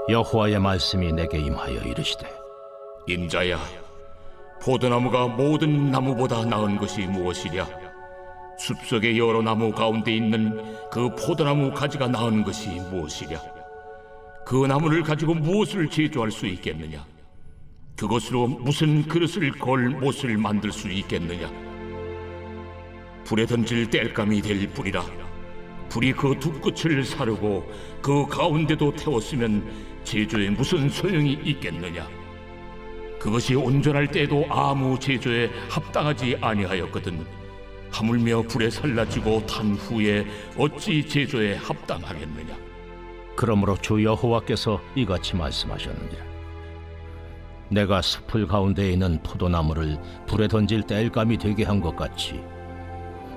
여호와의 말씀이 내게 임하여 이르시되, 인자야, 포도나무가 모든 나무보다 나은 것이 무엇이랴? 숲속의 여러 나무 가운데 있는 그 포도나무 가지가 나은 것이 무엇이랴? 그 나무를 가지고 무엇을 제조할 수 있겠느냐? 그것으로 무슨 그릇을 걸 못을 만들 수 있겠느냐? 불에 던질 땔감이 될 불이라. 불이 그 두 끝을 사르고 그 가운데도 태웠으면 제조에 무슨 소용이 있겠느냐? 그것이 온전할 때에도 아무 제조에 합당하지 아니하였거든 하물며 불에 살라지고 탄 후에 어찌 제조에 합당하겠느냐? 그러므로 주 여호와께서 이같이 말씀하셨느니라. 내가 숲을 가운데 있는 포도나무를 불에 던질 땔감이 되게 한 것 같이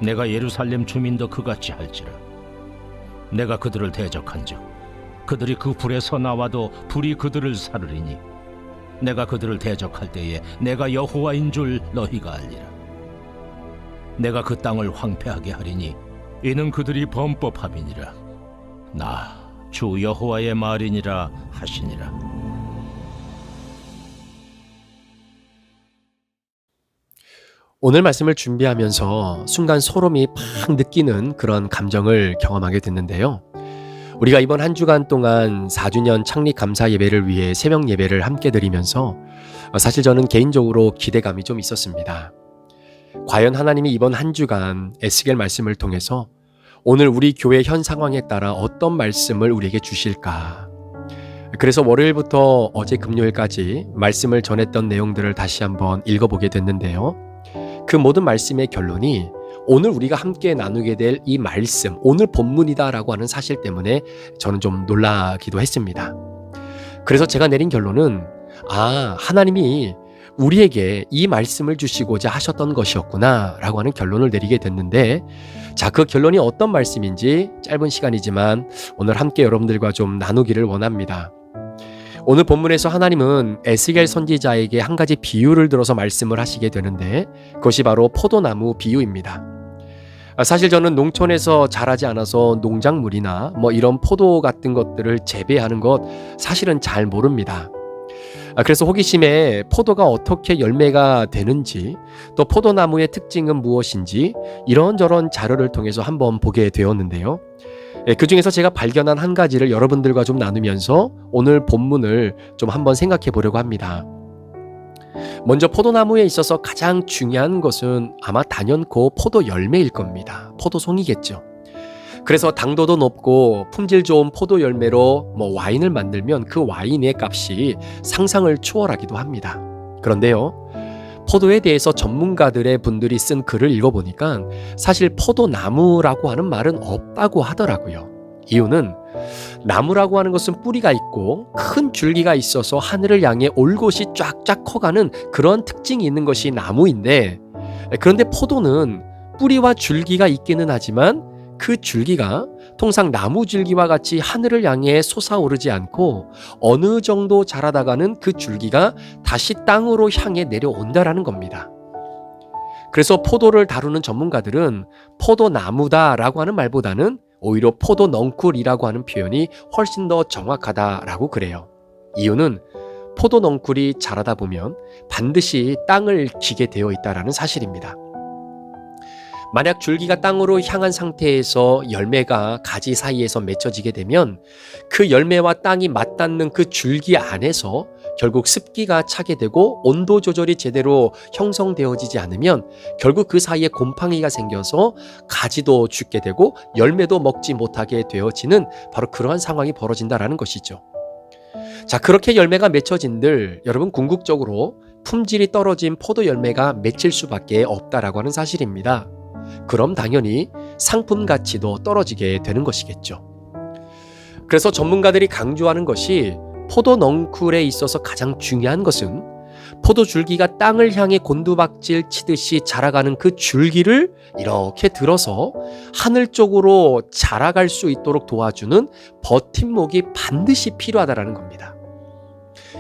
내가 예루살렘 주민도 그같이 할지라. 내가 그들을 대적한즉 그들이 그 불에서 나와도 불이 그들을 사르리니 내가 그들을 대적할 때에 내가 여호와인 줄 너희가 알리라. 내가 그 땅을 황폐하게 하리니 이는 그들이 범법함이니라. 나 주 여호와의 말이니라 하시니라. 오늘 말씀을 준비하면서 순간 소름이 팍 느끼는 그런 감정을 경험하게 됐는데요. 우리가 이번 한 주간 동안 4주년 창립 감사 예배를 위해 새벽 예배를 함께 드리면서 사실 저는 개인적으로 기대감이 좀 있었습니다. 과연 하나님이 이번 한 주간 에스겔 말씀을 통해서 오늘 우리 교회 현 상황에 따라 어떤 말씀을 우리에게 주실까? 그래서 월요일부터 어제 금요일까지 말씀을 전했던 내용들을 다시 한번 읽어보게 됐는데요. 그 모든 말씀의 결론이 오늘 우리가 함께 나누게 될 이 말씀, 오늘 본문이다라고 하는 사실 때문에 저는 좀 놀라기도 했습니다. 그래서 제가 내린 결론은 하나님이 우리에게 이 말씀을 주시고자 하셨던 것이었구나 라고 하는 결론을 내리게 됐는데, 자, 그 결론이 어떤 말씀인지 짧은 시간이지만 오늘 함께 여러분들과 좀 나누기를 원합니다. 오늘 본문에서 하나님은 에스겔 선지자에게 한 가지 비유를 들어서 말씀을 하시게 되는데, 그것이 바로 포도나무 비유입니다. 사실 저는 농촌에서 자라지 않아서 농작물이나 이런 포도 같은 것들을 재배하는 것 사실은 잘 모릅니다. 그래서 호기심에 포도가 어떻게 열매가 되는지, 또 포도나무의 특징은 무엇인지 이런저런 자료를 통해서 한번 보게 되었는데요. 그 중에서 제가 발견한 한 가지를 여러분들과 좀 나누면서 오늘 본문을 좀 한번 생각해 보려고 합니다. 먼저 포도나무에 있어서 가장 중요한 것은 아마 단연코 포도 열매일 겁니다. 포도송이겠죠. 그래서 당도도 높고 품질 좋은 포도 열매로 와인을 만들면 그 와인의 값이 상상을 초월하기도 합니다. 그런데요, 포도에 대해서 전문가들의 분들이 쓴 글을 읽어보니까 사실 포도나무라고 하는 말은 없다고 하더라고요. 이유는 나무라고 하는 것은 뿌리가 있고 큰 줄기가 있어서 하늘을 향해 올곧이 쫙쫙 커가는 그런 특징이 있는 것이 나무인데, 그런데 포도는 뿌리와 줄기가 있기는 하지만 그 줄기가 통상 나무 줄기와 같이 하늘을 향해 솟아오르지 않고 어느 정도 자라다가는 그 줄기가 다시 땅으로 향해 내려온다라는 겁니다. 그래서 포도를 다루는 전문가들은 포도나무다라고 하는 말보다는 오히려 포도넝쿨이라고 하는 표현이 훨씬 더 정확하다라고 그래요. 이유는 포도넝쿨이 자라다 보면 반드시 땅을 기게 되어 있다라는 사실입니다. 만약 줄기가 땅으로 향한 상태에서 열매가 가지 사이에서 맺혀지게 되면 그 열매와 땅이 맞닿는 그 줄기 안에서 결국 습기가 차게 되고 온도 조절이 제대로 형성되어지지 않으면 결국 그 사이에 곰팡이가 생겨서 가지도 죽게 되고 열매도 먹지 못하게 되어지는 바로 그러한 상황이 벌어진다라는 것이죠. 자, 그렇게 열매가 맺혀진들 여러분 궁극적으로 품질이 떨어진 포도 열매가 맺힐 수밖에 없다라고 하는 사실입니다. 그럼 당연히 상품 가치도 떨어지게 되는 것이겠죠. 그래서 전문가들이 강조하는 것이 포도 넝쿨에 있어서 가장 중요한 것은 포도 줄기가 땅을 향해 곤두박질 치듯이 자라가는 그 줄기를 이렇게 들어서 하늘 쪽으로 자라갈 수 있도록 도와주는 버팀목이 반드시 필요하다는 겁니다.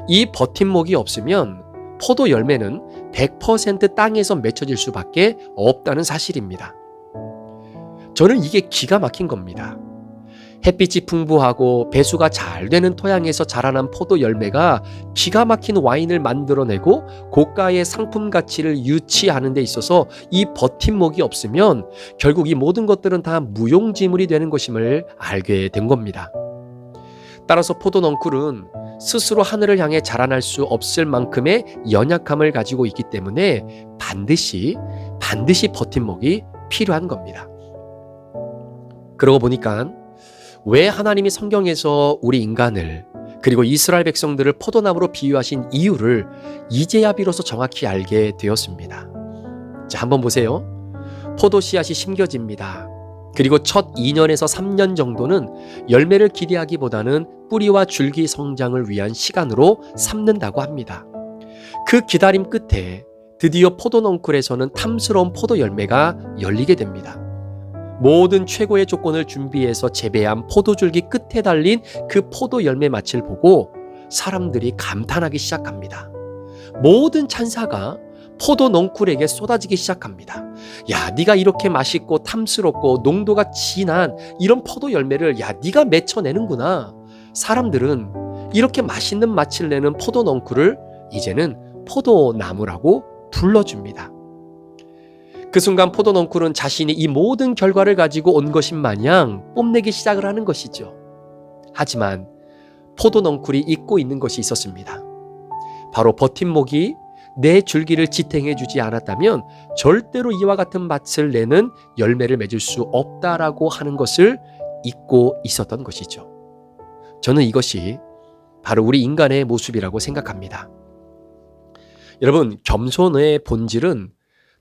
이 버팀목이 없으면 포도 열매는 100% 땅에서 맺혀질 수밖에 없다는 사실입니다. 저는 이게 기가 막힌 겁니다. 햇빛이 풍부하고 배수가 잘 되는 토양에서 자라난 포도 열매가 기가 막힌 와인을 만들어내고 고가의 상품 가치를 유치하는 데 있어서 이 버팀목이 없으면 결국 이 모든 것들은 다 무용지물이 되는 것임을 알게 된 겁니다. 따라서 포도 넝쿨은 스스로 하늘을 향해 자라날 수 없을 만큼의 연약함을 가지고 있기 때문에 반드시 버팀목이 필요한 겁니다. 그러고 보니까 왜 하나님이 성경에서 우리 인간을 그리고 이스라엘 백성들을 포도나무로 비유하신 이유를 이제야 비로소 정확히 알게 되었습니다. 자, 한번 보세요. 포도 씨앗이 심겨집니다. 그리고 첫 2년에서 3년 정도는 열매를 기대하기보다는 뿌리와 줄기 성장을 위한 시간으로 삼는다고 합니다. 그 기다림 끝에 드디어 포도 넝쿨에서는 탐스러운 포도 열매가 열리게 됩니다. 모든 최고의 조건을 준비해서 재배한 포도줄기 끝에 달린 그 포도 열매 맛을 보고 사람들이 감탄하기 시작합니다. 모든 찬사가 포도 넝쿨에게 쏟아지기 시작합니다. 야, 네가 이렇게 맛있고 탐스럽고 농도가 진한 이런 포도 열매를 네가 맺혀내는구나. 사람들은 이렇게 맛있는 맛을 내는 포도 넝쿨을 이제는 포도나무라고 불러줍니다. 그 순간 포도 넝쿨은 자신이 이 모든 결과를 가지고 온 것인 마냥 뽐내기 시작을 하는 것이죠. 하지만 포도 넝쿨이 잊고 있는 것이 있었습니다. 바로 버팀목이 내 줄기를 지탱해 주지 않았다면 절대로 이와 같은 맛을 내는 열매를 맺을 수 없다라고 하는 것을 잊고 있었던 것이죠. 저는 이것이 바로 우리 인간의 모습이라고 생각합니다. 여러분, 겸손의 본질은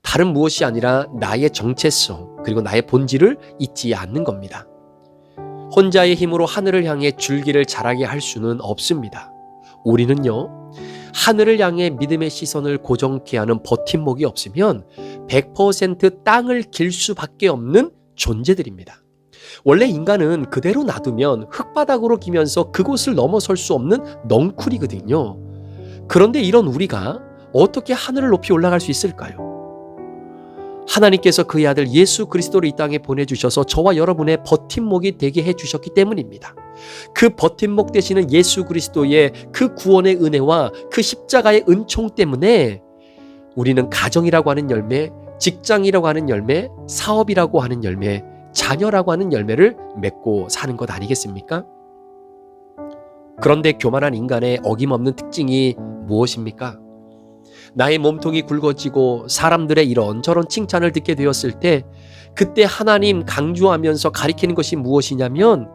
다른 무엇이 아니라 나의 정체성 그리고 나의 본질을 잊지 않는 겁니다. 혼자의 힘으로 하늘을 향해 줄기를 자라게 할 수는 없습니다. 우리는요, 하늘을 향해 믿음의 시선을 고정케 하는 버팀목이 없으면 100% 땅을 길 수밖에 없는 존재들입니다. 원래 인간은 그대로 놔두면 흙바닥으로 기면서 그곳을 넘어설 수 없는 넝쿨이거든요. 그런데 이런 우리가 어떻게 하늘을 높이 올라갈 수 있을까요? 하나님께서 그의 아들 예수 그리스도를 이 땅에 보내주셔서 저와 여러분의 버팀목이 되게 해주셨기 때문입니다. 그 버팀목 되시는 예수 그리스도의 그 구원의 은혜와 그 십자가의 은총 때문에 우리는 가정이라고 하는 열매, 직장이라고 하는 열매, 사업이라고 하는 열매, 자녀라고 하는 열매를 맺고 사는 것 아니겠습니까? 그런데 교만한 인간의 어김없는 특징이 무엇입니까? 나의 몸통이 굵어지고 사람들의 이런저런 칭찬을 듣게 되었을 때 그때 하나님 강조하면서 가리키는 것이 무엇이냐면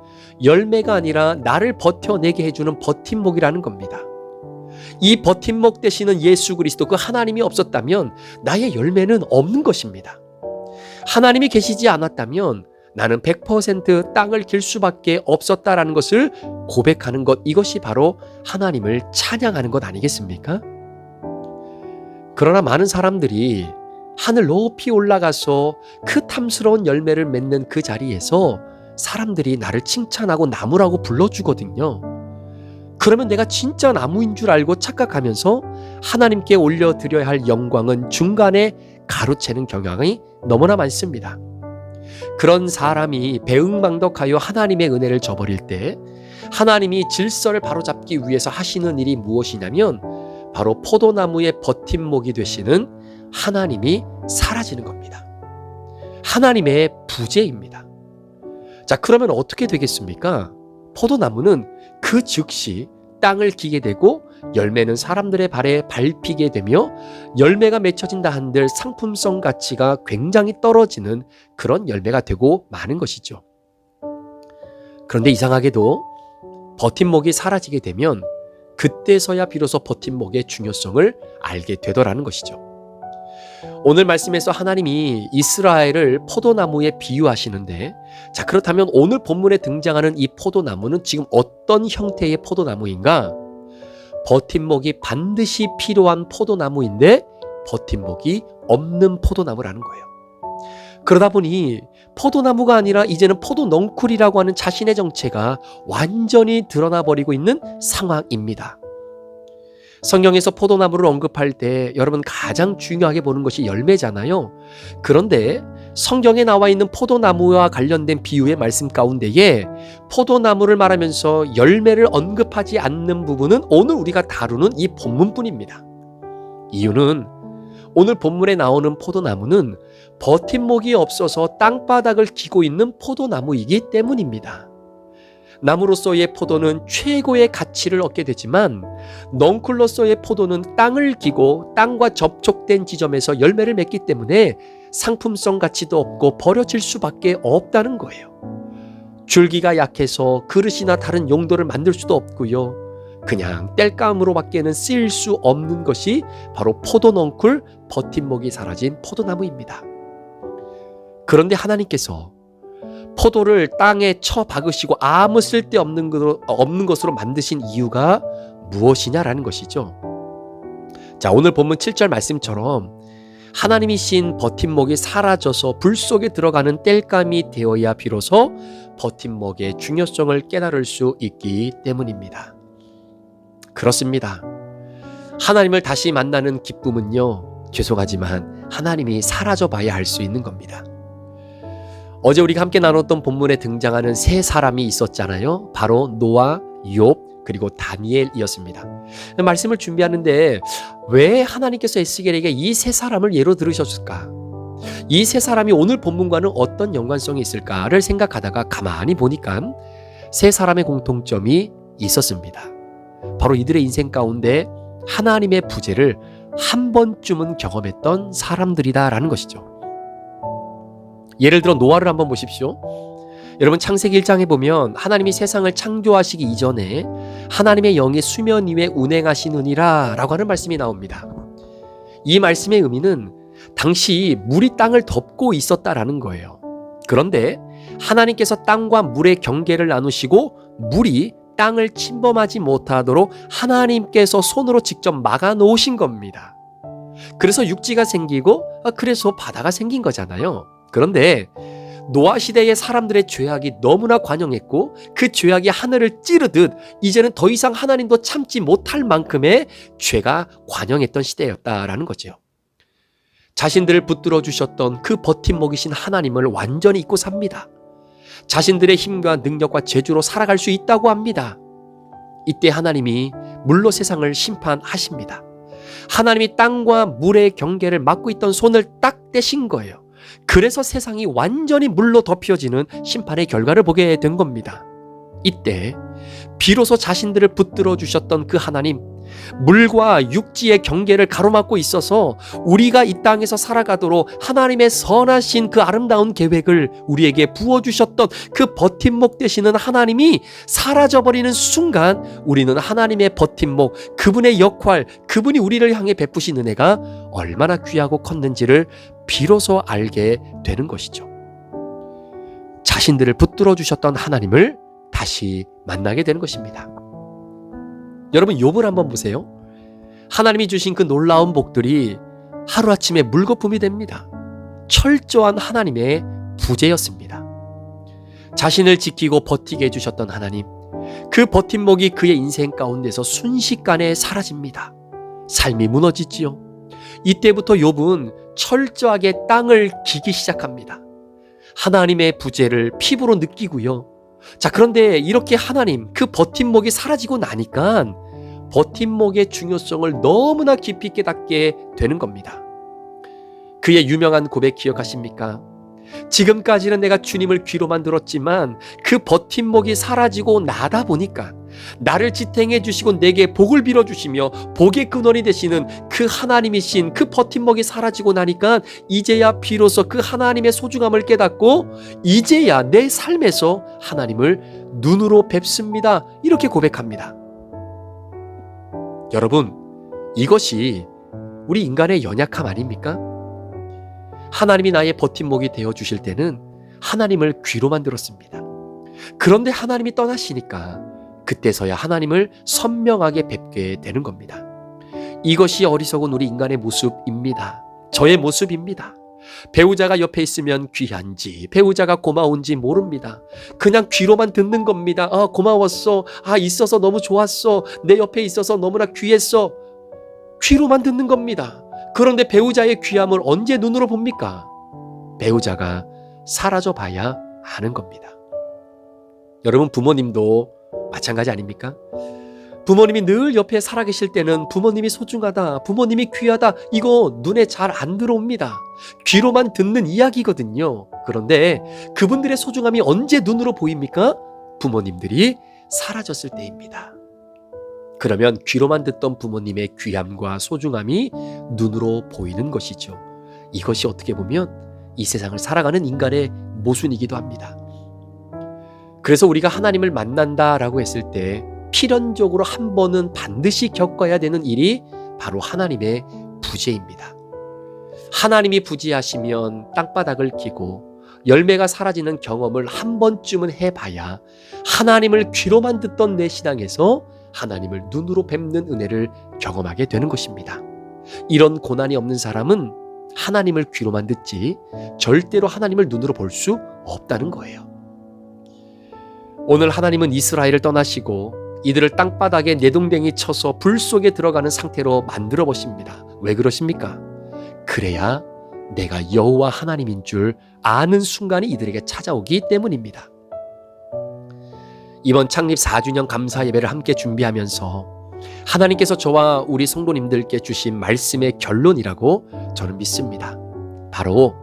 열매가 아니라 나를 버텨내게 해주는 버팀목이라는 겁니다. 이 버팀목 되시는 예수 그리스도 그 하나님이 없었다면 나의 열매는 없는 것입니다. 하나님이 계시지 않았다면 나는 100% 땅을 길 수밖에 없었다라는 것을 고백하는 것, 이것이 바로 하나님을 찬양하는 것 아니겠습니까? 그러나 많은 사람들이 하늘 높이 올라가서 그 탐스러운 열매를 맺는 그 자리에서 사람들이 나를 칭찬하고 나무라고 불러주거든요. 그러면 내가 진짜 나무인 줄 알고 착각하면서 하나님께 올려드려야 할 영광은 중간에 가로채는 경향이 너무나 많습니다. 그런 사람이 배응망덕하여 하나님의 은혜를 저버릴 때 하나님이 질서를 바로잡기 위해서 하시는 일이 무엇이냐면 바로 포도나무의 버팀목이 되시는 하나님이 사라지는 겁니다. 하나님의 부재입니다. 자, 그러면 어떻게 되겠습니까? 포도나무는 그 즉시 땅을 기게 되고 열매는 사람들의 발에 밟히게 되며 열매가 맺혀진다 한들 상품성 가치가 굉장히 떨어지는 그런 열매가 되고 마는 것이죠. 그런데 이상하게도 버팀목이 사라지게 되면 그때서야 비로소 버팀목의 중요성을 알게 되더라는 것이죠. 오늘 말씀에서 하나님이 이스라엘을 포도나무에 비유하시는데, 자, 그렇다면 오늘 본문에 등장하는 이 포도나무는 지금 어떤 형태의 포도나무인가? 버팀목이 반드시 필요한 포도나무인데 버팀목이 없는 포도나무라는 거예요. 그러다 보니 포도나무가 아니라 이제는 포도 넝쿨이라고 하는 자신의 정체가 완전히 드러나 버리고 있는 상황입니다. 성경에서 포도나무를 언급할 때 여러분 가장 중요하게 보는 것이 열매잖아요. 그런데 성경에 나와 있는 포도나무와 관련된 비유의 말씀 가운데에 포도나무를 말하면서 열매를 언급하지 않는 부분은 오늘 우리가 다루는 이 본문뿐입니다. 이유는 오늘 본문에 나오는 포도나무는 버팀목이 없어서 땅바닥을 기고 있는 포도나무이기 때문입니다. 나무로서의 포도는 최고의 가치를 얻게 되지만 넝쿨로서의 포도는 땅을 기고 땅과 접촉된 지점에서 열매를 맺기 때문에 상품성 가치도 없고 버려질 수밖에 없다는 거예요. 줄기가 약해서 그릇이나 다른 용도를 만들 수도 없고요. 그냥 땔감으로밖에는 쓰일 수 없는 것이 바로 포도넝쿨 버팀목이 사라진 포도나무입니다. 그런데 하나님께서 포도를 땅에 쳐 박으시고 아무 쓸데없는 것으로 만드신 이유가 무엇이냐라는 것이죠. 자, 오늘 본문 7절 말씀처럼 하나님이 신 버팀목이 사라져서 불 속에 들어가는 땔감이 되어야 비로소 버팀목의 중요성을 깨달을 수 있기 때문입니다. 그렇습니다. 하나님을 다시 만나는 기쁨은요, 죄송하지만 하나님이 사라져 봐야 할 수 있는 겁니다. 어제 우리가 함께 나눴던 본문에 등장하는 세 사람이 있었잖아요. 바로 노아, 욥, 그리고 다니엘이었습니다. 말씀을 준비하는데 왜 하나님께서 에스겔에게 이 세 사람을 예로 들으셨을까? 이 세 사람이 오늘 본문과는 어떤 연관성이 있을까를 생각하다가 가만히 보니까 세 사람의 공통점이 있었습니다. 바로 이들의 인생 가운데 하나님의 부재를 한 번쯤은 경험했던 사람들이다라는 것이죠. 예를 들어 노아를 한번 보십시오. 여러분 창세기 1장에 보면 하나님이 세상을 창조하시기 이전에 하나님의 영이 수면 위에 운행하시느니라 라고 하는 말씀이 나옵니다. 이 말씀의 의미는 당시 물이 땅을 덮고 있었다라는 거예요. 그런데 하나님께서 땅과 물의 경계를 나누시고 물이 땅을 침범하지 못하도록 하나님께서 손으로 직접 막아 놓으신 겁니다. 그래서 육지가 생기고 그래서 바다가 생긴 거잖아요. 그런데 노아 시대의 사람들의 죄악이 너무나 관영했고 그 죄악이 하늘을 찌르듯 이제는 더 이상 하나님도 참지 못할 만큼의 죄가 관영했던 시대였다라는 거죠. 자신들을 붙들어 주셨던 그 버팀목이신 하나님을 완전히 잊고 삽니다. 자신들의 힘과 능력과 재주로 살아갈 수 있다고 합니다. 이때 하나님이 물로 세상을 심판하십니다. 하나님이 땅과 물의 경계를 막고 있던 손을 딱 떼신 거예요. 그래서 세상이 완전히 물로 덮여지는 심판의 결과를 보게 된 겁니다. 이때 비로소 자신들을 붙들어 주셨던 그 하나님, 물과 육지의 경계를 가로막고 있어서 우리가 이 땅에서 살아가도록 하나님의 선하신 그 아름다운 계획을 우리에게 부어주셨던 그 버팀목 되시는 하나님이 사라져버리는 순간 우리는 하나님의 버팀목, 그분의 역할, 그분이 우리를 향해 베푸신 은혜가 얼마나 귀하고 컸는지를 비로소 알게 되는 것이죠. 자신들을 붙들어 주셨던 하나님을 다시 만나게 되는 것입니다. 여러분 욥을 한번 보세요. 하나님이 주신 그 놀라운 복들이 하루아침에 물거품이 됩니다. 철저한 하나님의 부재였습니다. 자신을 지키고 버티게 해주셨던 하나님, 그 버팀목이 그의 인생 가운데서 순식간에 사라집니다. 삶이 무너지지요. 이때부터 욥은 철저하게 땅을 기기 시작합니다. 하나님의 부재를 피부로 느끼고요. 자, 그런데 이렇게 하나님, 그 버팀목이 사라지고 나니까 버팀목의 중요성을 너무나 깊이 깨닫게 되는 겁니다. 그의 유명한 고백 기억하십니까? 지금까지는 내가 주님을 귀로만 들었지만 그 버팀목이 사라지고 나다 보니까 나를 지탱해 주시고 내게 복을 빌어 주시며 복의 근원이 되시는 그 하나님이신 그 버팀목이 사라지고 나니까 이제야 비로소 그 하나님의 소중함을 깨닫고 이제야 내 삶에서 하나님을 눈으로 뵙습니다. 이렇게 고백합니다. 여러분, 이것이 우리 인간의 연약함 아닙니까? 하나님이 나의 버팀목이 되어 주실 때는 하나님을 귀로만 들었습니다. 그런데 하나님이 떠나시니까 그때서야 하나님을 선명하게 뵙게 되는 겁니다. 이것이 어리석은 우리 인간의 모습입니다. 저의 모습입니다. 배우자가 옆에 있으면 귀한지, 배우자가 고마운지 모릅니다. 그냥 귀로만 듣는 겁니다. 고마웠어. 있어서 너무 좋았어. 내 옆에 있어서 너무나 귀했어. 귀로만 듣는 겁니다. 그런데 배우자의 귀함을 언제 눈으로 봅니까? 배우자가 사라져 봐야 아는 겁니다. 여러분, 부모님도 마찬가지 아닙니까? 부모님이 늘 옆에 살아계실 때는 부모님이 소중하다, 부모님이 귀하다, 이거 눈에 잘 안 들어옵니다. 귀로만 듣는 이야기거든요. 그런데 그분들의 소중함이 언제 눈으로 보입니까? 부모님들이 사라졌을 때입니다. 그러면 귀로만 듣던 부모님의 귀함과 소중함이 눈으로 보이는 것이죠. 이것이 어떻게 보면 이 세상을 살아가는 인간의 모순이기도 합니다. 그래서 우리가 하나님을 만난다라고 했을 때 필연적으로 한 번은 반드시 겪어야 되는 일이 바로 하나님의 부재입니다. 하나님이 부재하시면 땅바닥을 기고 열매가 사라지는 경험을 한 번쯤은 해봐야 하나님을 귀로만 듣던 내 신앙에서 하나님을 눈으로 뵙는 은혜를 경험하게 되는 것입니다. 이런 고난이 없는 사람은 하나님을 귀로만 듣지 절대로 하나님을 눈으로 볼 수 없다는 거예요. 오늘 하나님은 이스라엘을 떠나시고 이들을 땅바닥에 내동댕이 쳐서 불 속에 들어가는 상태로 만들어 보십니다. 왜 그러십니까? 그래야 내가 여호와 하나님인 줄 아는 순간이 이들에게 찾아오기 때문입니다. 이번 창립 4주년 감사 예배를 함께 준비하면서 하나님께서 저와 우리 성도님들께 주신 말씀의 결론이라고 저는 믿습니다. 바로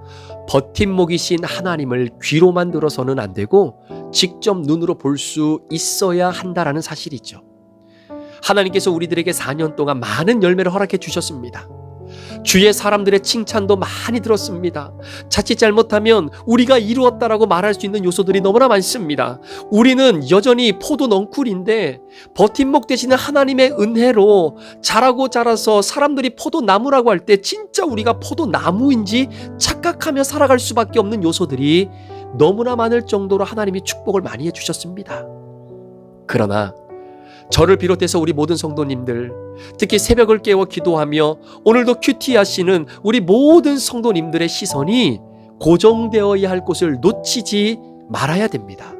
버팀목이신 하나님을 귀로만 들어서는 안 되고 직접 눈으로 볼 수 있어야 한다라는 사실이죠. 하나님께서 우리들에게 4년 동안 많은 열매를 허락해 주셨습니다. 주위의 사람들의 칭찬도 많이 들었습니다. 자칫 잘못하면 우리가 이루었다라고 말할 수 있는 요소들이 너무나 많습니다. 우리는 여전히 포도 넝쿨인데 버팀목 되시는 하나님의 은혜로 자라고 자라서 사람들이 포도나무라고 할 때 진짜 우리가 포도나무인지 착각하며 살아갈 수밖에 없는 요소들이 너무나 많을 정도로 하나님이 축복을 많이 해주셨습니다. 그러나 저를 비롯해서 우리 모든 성도님들, 특히 새벽을 깨워 기도하며 오늘도 큐티 하시는 우리 모든 성도님들의 시선이 고정되어야 할 곳을 놓치지 말아야 됩니다.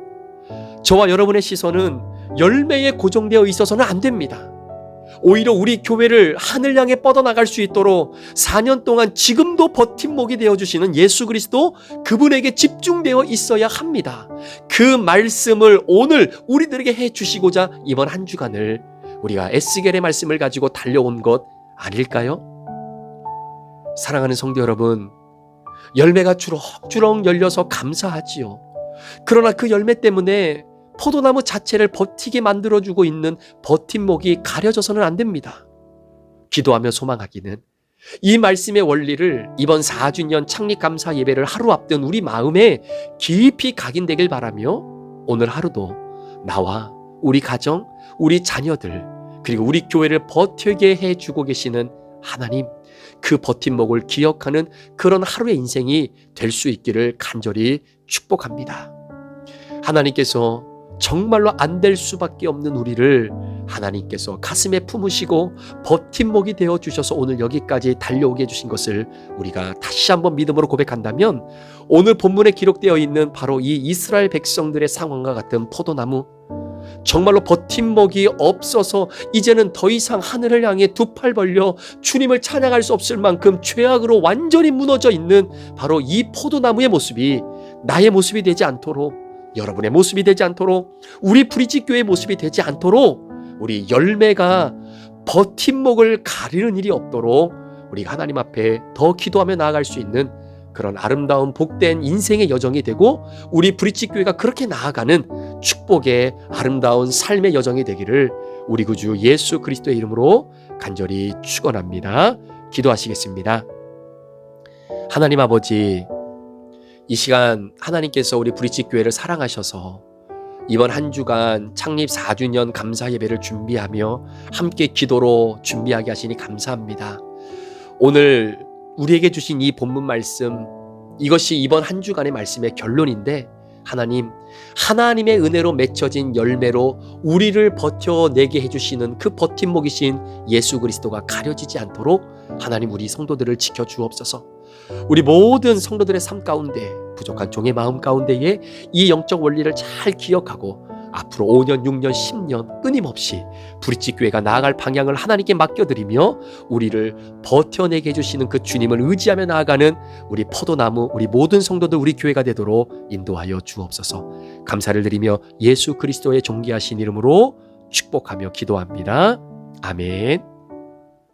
저와 여러분의 시선은 열매에 고정되어 있어서는 안 됩니다. 오히려 우리 교회를 하늘 향해 뻗어나갈 수 있도록 4년 동안 지금도 버팀목이 되어주시는 예수 그리스도, 그분에게 집중되어 있어야 합니다. 그 말씀을 오늘 우리들에게 해주시고자 이번 한 주간을 우리가 에스겔의 말씀을 가지고 달려온 것 아닐까요? 사랑하는 성도 여러분, 열매가 주렁주렁 열려서 감사하지요. 그러나 그 열매 때문에 포도나무 자체를 버티게 만들어주고 있는 버팀목이 가려져서는 안 됩니다. 기도하며 소망하기는 이 말씀의 원리를 이번 4주년 창립감사 예배를 하루 앞둔 우리 마음에 깊이 각인되길 바라며 오늘 하루도 나와 우리 가정, 우리 자녀들, 그리고 우리 교회를 버티게 해주고 계시는 하나님, 그 버팀목을 기억하는 그런 하루의 인생이 될 수 있기를 간절히 축복합니다. 하나님께서 정말로 안 될 수밖에 없는 우리를 하나님께서 가슴에 품으시고 버팀목이 되어주셔서 오늘 여기까지 달려오게 해주신 것을 우리가 다시 한번 믿음으로 고백한다면 오늘 본문에 기록되어 있는 바로 이 이스라엘 백성들의 상황과 같은 포도나무, 정말로 버팀목이 없어서 이제는 더 이상 하늘을 향해 두 팔 벌려 주님을 찬양할 수 없을 만큼 죄악으로 완전히 무너져 있는 바로 이 포도나무의 모습이 나의 모습이 되지 않도록, 여러분의 모습이 되지 않도록, 우리 브리짓교회의 모습이 되지 않도록 우리 열매가 버팀목을 가리는 일이 없도록 우리가 하나님 앞에 더 기도하며 나아갈 수 있는 그런 아름다운 복된 인생의 여정이 되고 우리 브리짓교회가 그렇게 나아가는 축복의 아름다운 삶의 여정이 되기를 우리 구주 예수 그리스도의 이름으로 간절히 축원합니다. 기도하시겠습니다. 하나님 아버지, 이 시간 하나님께서 우리 브리짓교회를 사랑하셔서 이번 한 주간 창립 4주년 감사 예배를 준비하며 함께 기도로 준비하게 하시니 감사합니다. 오늘 우리에게 주신 이 본문 말씀, 이것이 이번 한 주간의 말씀의 결론인데 하나님, 하나님의 은혜로 맺혀진 열매로 우리를 버텨내게 해주시는 그 버팀목이신 예수 그리스도가 가려지지 않도록 하나님 우리 성도들을 지켜주옵소서. 우리 모든 성도들의 삶 가운데 부족한 종의 마음 가운데에 이 영적 원리를 잘 기억하고 앞으로 5년, 6년, 10년 끊임없이 브릿지교회가 나아갈 방향을 하나님께 맡겨드리며 우리를 버텨내게 해주시는 그 주님을 의지하며 나아가는 우리 포도나무, 우리 모든 성도들, 우리 교회가 되도록 인도하여 주옵소서. 감사를 드리며 예수 그리스도의 존귀하신 이름으로 축복하며 기도합니다. 아멘.